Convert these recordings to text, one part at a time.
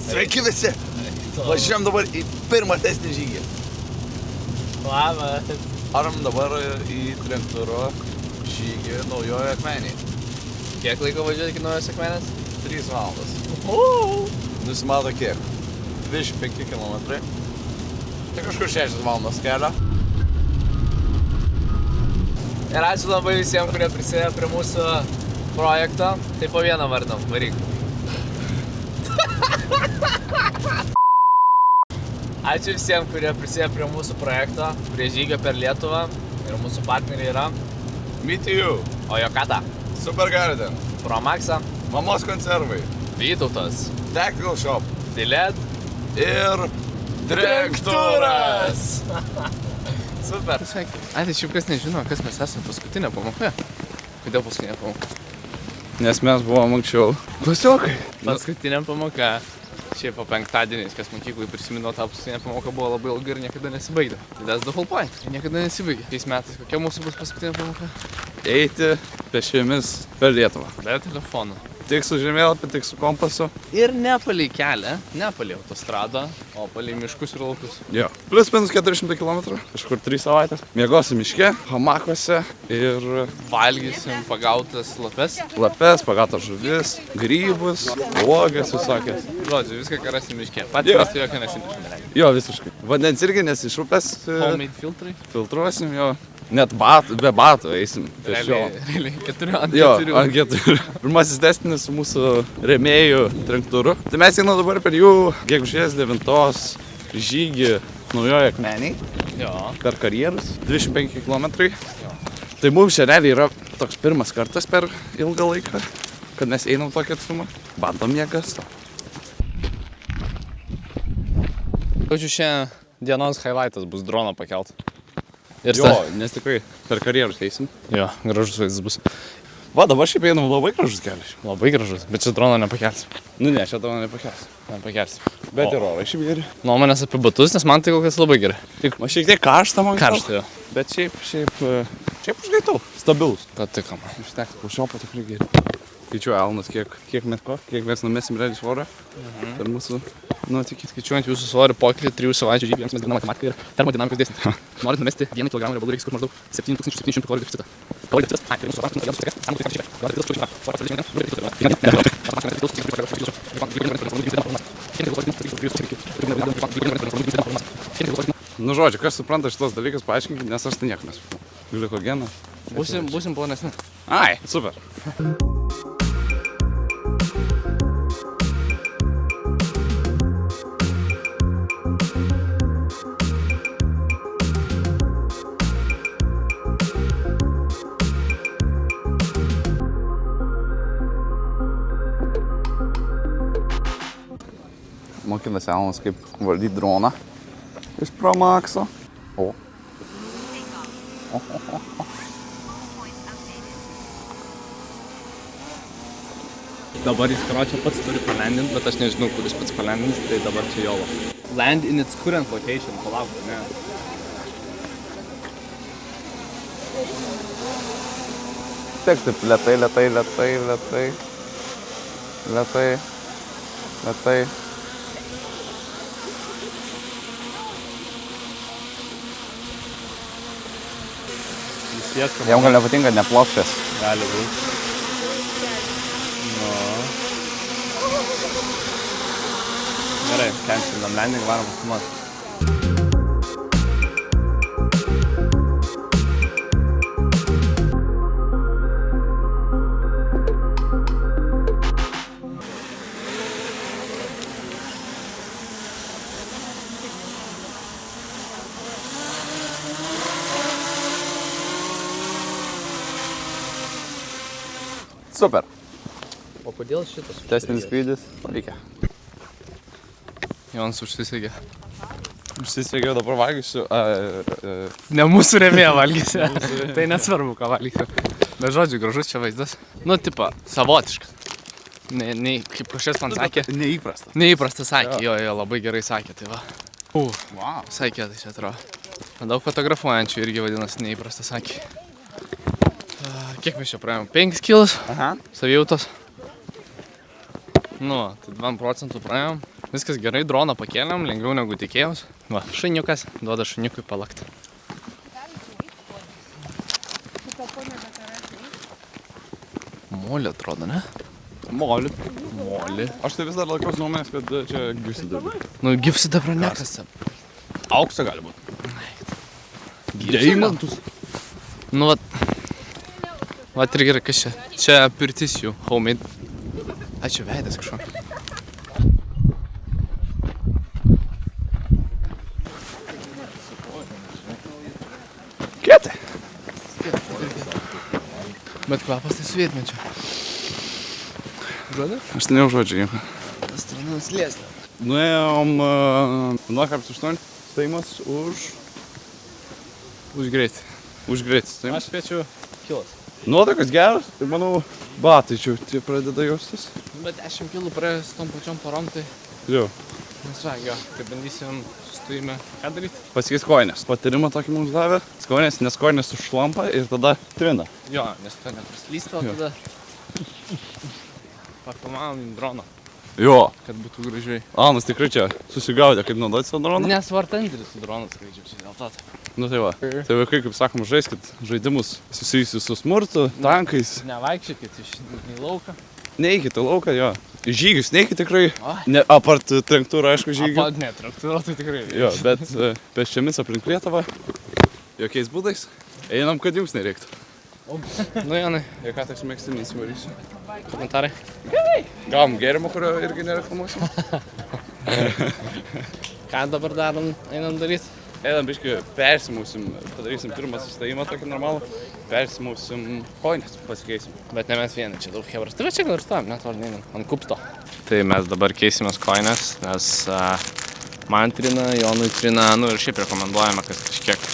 Sveiki visi! Važiuojam dabar į pirmą testinį žygį. Labas. Varom dabar į Trenktūro žygį Naujojo Akmenėje. Kiek laiko važiuoti iki Naujos Akmenės? 3 valandas. Nusimato kiek? 25 kilometrai. Tai kažkur 6 valandas kelio. Ir ačiū labai visiems, kurie prisidėjo prie mūsų projekto. Tai po vieną vardam, varyk. Ačiū visiems, kurie prisidėjo prie mūsų projekto, prie žygio per Lietuvą. Ir mūsų partneriai yra Meet You, Ojokada, Super Garden, Promaxa, Mamos konservai, Vytautas, Tactical Shop Diled ir Trenktūras. Super. Ai, tai šiaip kas nežino, kas mes esame paskutinė pamoka. Kodėl paskutinė pamoka? Nes mes buvom anksčiau klasiokai. Paskutinė pamoka. Šiaip po penktadieniais, kas mokyklai prisimino tą paskutinę pamoką, buvo labai ilgai ir niekada nesibaigė. That's the whole point. Niekada nesibaigė. Šiais metais kokia mūsų bus paskutinė pamoka? Eiti pešiomis per Lietuvą. Be telefono. Tik su žemėlapiu, tik su kompasu. Ir ne palei kelią, ne palei autostradą, o palei miškus ir laukus. Jo. Plius minus 400 km, kažkur 3 savaitės. Miegosim miške, hamakuose ir Valgysim pagautas lapes. lapes, pagautas žuvis, grybus, uogas visokias. Žodžiu, viską, ką rasim miške. Patys Jo. mes tai jokio nesinešime. Jo, visiškai. Vandens irgi nes iš upės Homemade filtrai. filtruosim, jo. Net be batų eisim. Realiai 4 ant 4. Jo, ant 4. Pirmasis testinis su mūsų rėmėjų Trenktūru. Tai mes einam dabar per jų gegužės 9 žygį Naujojo Akmenėje. Jo. Per karjerus, 25 km. Tai mums šiandien yra toks pirmas kartas per ilgą laiką, kad mes einam tokį atstumą. Bandom jėgas. Jaučiu, šiandien dienos highlightas bus droną pakelt. Ir Jo, nes tikrai per karjerus eisim. Jo, gražus vaizdas bus. Va, dabar šiaip einam labai gražus kelias. Labai gražus, bet čia droną nepakelsim. Nu ne, čia tavo nepakels. Nepakelsim. Bet ir orai šiaip geri. Nuomonės apie batus, nes man tai kol kas labai gerai. Tik man šiek tiek karšta man. Karšta jo. Bet šiaip užgaitau. Stabilus. Patiko man. Užteks, po šiopo tikrai geri. Skaičiuoju Alnas, kiek metko, kiek mes numesim realiai svorą per mūsų nuotykį. Skaičiuojant jūsų svorį pokytį 3 savaičių žygį, mes dinam matematiką ir termodinamikos dėsnį. Norint numesti 1 kg riebalų reikia maždaug 7700 kalorijų deficitą. Kalorijų deficitas, tai mūsų vartų, mūsų Nu žodžiu, kas supranta šitos dalykus, paaiškinkit, nes aš tai nieko nesuprantu. Glikogeną. Būsim plonesni. Ai, super. Mokinasi Alnas kaip valdyti droną iš Promaxo. O. Dabar jis karočią pats turi palendinti, bet aš nežinau, kuris pats palendins, tai dabar čia jolo. Land in its current location, palauk, ne. Tiek taip lėtai. Jam gal nepatinka neplokščias. Gali būt. Nu. Gerai, cancelinam landing, varom filmuot. Super. O kodėl šitas? Testinis skrydis. Reikia. Jonas užsisegė. Užsisegėjau, dabar valgysiu. Ne mūsų rėmėje valgysi. Tai nesvarbu, ką valgysiu. Bet žodžiu, gražus čia vaizdas. Nu, tipo, savotiškas. Ne, kaip kažkas man sakė. Neįprastas. Neįprastas sakė, jo, labai gerai sakė, tai va. Wow. Visai kietai čia atrodo. Daug fotografuojančių irgi vadinasi neįprastas sakė. Kiek mes čia praėjom? 5 kilos Aha. savijautos. Nu, tai 2 procentų praėjom. Viskas gerai, droną pakėlėm, lengviau negu tikėjaus. Va, šuniukas, duoda šuniukui palakti. Molį atrodo, ne? Molį. Molį. Aš tai vis dar laikos nuomonės, kad čia gyvsidabra. Nu, gyvsidabra nekasam. Auksą gali būti. Deimantus. Nu, vat ir gerai, kas čia? Čia pirtis jų, homemade. Ačiū, veidas kažkokia. Kietai. Bet kvapas tai sovietmečio. Žodė? Aš tai neužuodžiu nieko. Astronamas liesnė. Nuėjom 0,8 staimas už Už greitį. staimas. Aš spėčiau kilas. Nuotaikas geras ir manau batai čia tie pradeda jaustis. Bet 10 kilų praėjus tom pačiom parom, tai Jau. nesvagio. Tai bandysim sustojime. Ką daryti? Pasikeis koinės. Patarimą tokį mums davė. Koinės, nes koinės užšlampa ir tada trina. Jo, nes to nepraslysta, o Jo. tada pafilmavom droną, Jo. kad būtų gražiai. Anas tikrai čia susigaudė, kaip naudoti savo droną. Nes vartantelis su dronu skraidžiu, čia dėl to. Nu tai va. Tai vaikai, kaip sakom, žaiskit žaidimus susijusius su smurtu, tankais. Nevaikščiokit į lauką. Neikit į lauką, jo. Į žygius neikit tikrai. Oi. Ne, apart trenktūrą, aišku, žygių. Apad ne, traktūra tai tikrai. Jo, bet pėsčiomis aplink Lietuvą. Jokiais būdais. Einam, kad jums nereiktų. Nu, Janai, Ir ką toks mėgstinys įvarysiu. komentarai. Gavom gėrimą, kurio irgi nereklamuosim. Ką dabar darom, einam daryti? Einam, biškai, persimūsim, padarysim pirmą sustojimą tokį normalų. Persimūsim koinės, pasikeisim. Bet ne mes vieni, čia daug hebras. Tai va čia gal ir stovim, net toli neinam, ant kupsto. Tai mes dabar keisimės koinės, nes man trina, Jonui trina, nu ir šiaip rekomenduojame, kad kažkiek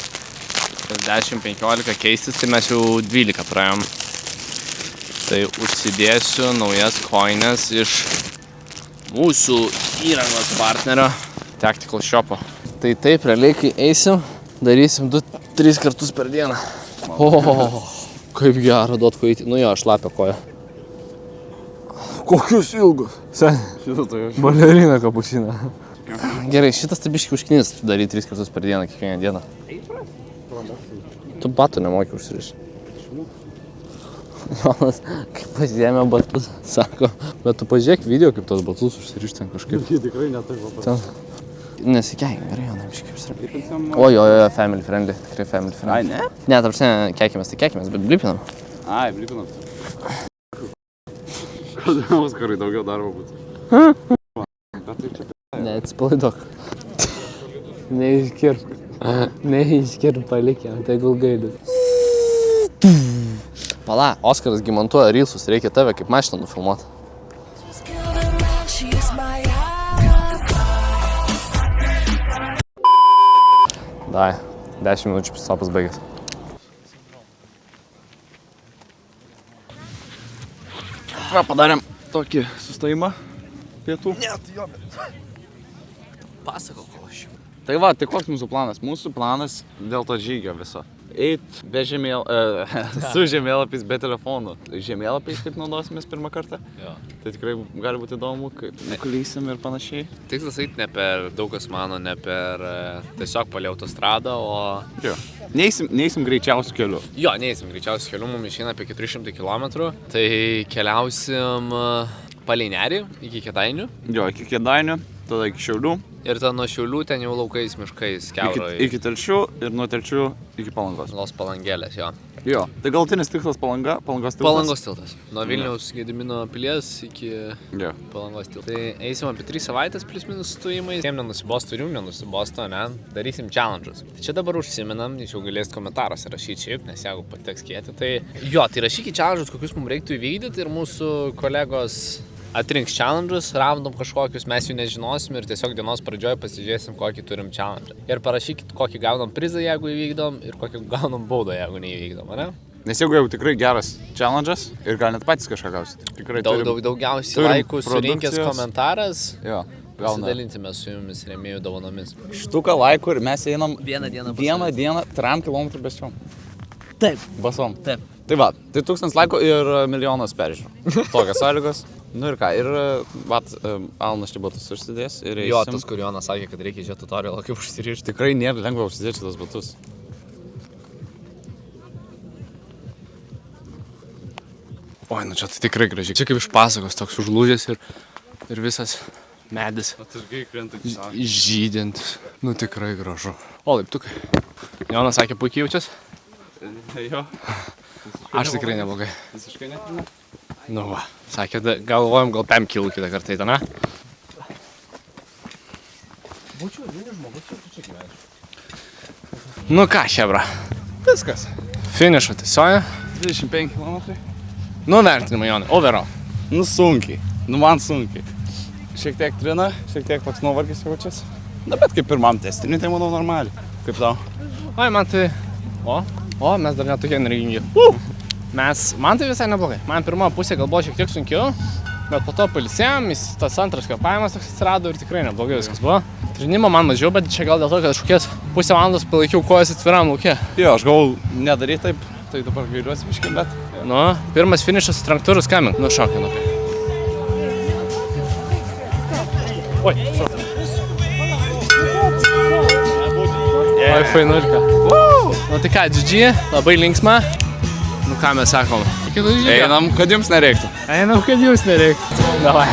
10-15 keistis, tai mes jau 12 praėjom. Tai užsidėsiu naujas koinės iš mūsų įrangos partnerio Tactical Shopo. Tai taip, realiai, kai eisim, darysim 2-3 kartus per dieną. O, kaip gera duot kojytį. Nu jo, šlapia koja. Kokius ilgus. Sen, Šitą tai aš. balerina kapučina. Gerai, šitas tai biški užknis daryti 3 kartus per dieną, kiekvieną dieną. Tu batų nemoki užsirišti. Jonas, kai pasiėmė batus, sako, bet tu pažiūrėk video, kaip tos batus užsirišti ten kažkaip. Jie tikrai netaip paprastai. Nesikeikime, gerai, Jonai, biški užsirišti. O, family friendly, tikrai family friendly. Ai, ne? Ne, tarp sen, keikimės, tai keikimės, bet blipinam. Ai, blipinam. Kodėl Oskarui daugiau darbo būtų? Ne, atsipalaiduok. Neiškirp. Neiškirp palikėm, tegul gaili. Pala, Oskaras gi montuoja reelsus, reikia tave kaip mašiną nufilmuoti. Dai, 10 minučių stopas baigęs. Va, padarėm tokį sustojimą pietų. Pasakau, ko aš jau. Tai va, tai koks mūsų planas? Mūsų planas dėl to žygio viso. Eit be su žemėlapiais, be telefonų. Žemėlapiais kaip naudosimės pirmą kartą. Jo. Tai tikrai gali būti įdomu, kaip nuklysim ir panašiai. Tikslas eit ne per, daug kas mano, ne per tiesiog palei autostradą, o... Jo. Neisim greičiausiu keliu. Jo, neįsim greičiausiai keliu, mums išeina apie 400 km. Tai keliausim palei Nerį iki Kėdainių. Jo, iki Kėdainių, tada iki Šiaulių. Ir tada nuo Šiaulių ten jau laukais, miškais, kiaurai. Iki Telšių ir nuo Telšių iki Palangos. Los Palangėlės, jo. Jo, tai galutinis tikslas Palangos tiltas. Palangos tiltas. Nuo Vilniaus Gedimino pilies iki Jo. Palangos tiltas. Tai eisim apie 3 savaitės plius minus stojimais. Jiem nenusibostų ir jum nenusibostų, ne? Darysim challenge'us. Tai čia dabar užsiminam, jūs jau galėsit komentaruose rašyti šiaip, nes jeigu pateks kėti, tai... Jo, tai rašykit challenge'us, kokius mums reiktų įvykdyti ir mūsų kolegos atrinks challenge'us, random kažkokius, mes jų nežinosim ir tiesiog dienos pradžioje pasižiūrėsim, kokį turim challenge. Ir parašykit, kokį gaunam prizą, jeigu įvykdom, ir kokį gaunam baudą, jeigu neįvykdom, ne? Nes jeigu jau tikrai geras challenge'as ir gal net patys kažką gausit. Tikrai Daugiausiai turim laikų surinkęs produkcijos. komentaras, Jo, gauna. pasidalinsime su jumis rėmėjų dovanomis. Štuką laikų ir mes einam Vieną dieną vieną dieną 3 km bėsčiom. Taip. Basom. Taip. Tai va, tai 1000 laikų ir milijonas peržiūrų. Tokios sąlygos. Nu ir ką, ir Alnas čia batus užsidės ir eisim. Jo, tas, kur Jonas sakė, kad reikia žiūrėti tutorialą, kaip užsirišti. Tikrai nėra lengva užsidėti šitas batus. Oi, nu čia tai tikrai gražiai. Čia kaip iš pasakos toks užlūžęs ir visas medis Atsargiai krenta žydintis. Nu tikrai gražu. O, laiptukai. Jonas sakė, puikiai jaučias? Jo. Aš tikrai neblogai. Visiškai netrina. Nu va, sakė, galvojom gal 5 kilų kitą kartą įtą, ne? Būčiau vienas žmogus, jau tu čia gyveni. Nu ką, šebra. Viskas. Finišo tiesioja. 25 km. Nu vertinimai, Jonai, overall. Nu sunkiai. Nu man sunkiai. Šiek tiek trina, šiek tiek toks nuovargis jaučiasi. Na bet kaip pirmam testiniui, tai manau normaliai. Kaip tau? Oi, man tai... O, mes dar netokie energingi. Man tai visai neblogai. Man pirma pusė gal buvo šiek tiek sunkiau, bet po to pailsėjom, tas antras kvėpavimas toks atsirado ir tikrai neblogai viskas buvo. Trinimo man mažiau, bet čia gal dėl to, kad kažkokias pusę valandos palaikiau kojas atviram lauke. Jo, aš galvau nedaryt taip, tai dabar gailiuosi biškį, bet... Nu, pirmas finišas Trankturus Coming. Nu, šokai, nu. Oi, šokai. Oi, fainulka. Nu tai ką, GG, labai linksma. Nu ką mes sakom? Einam, kad jums nereiktų. Einam, kad jums nereiktų. Davai.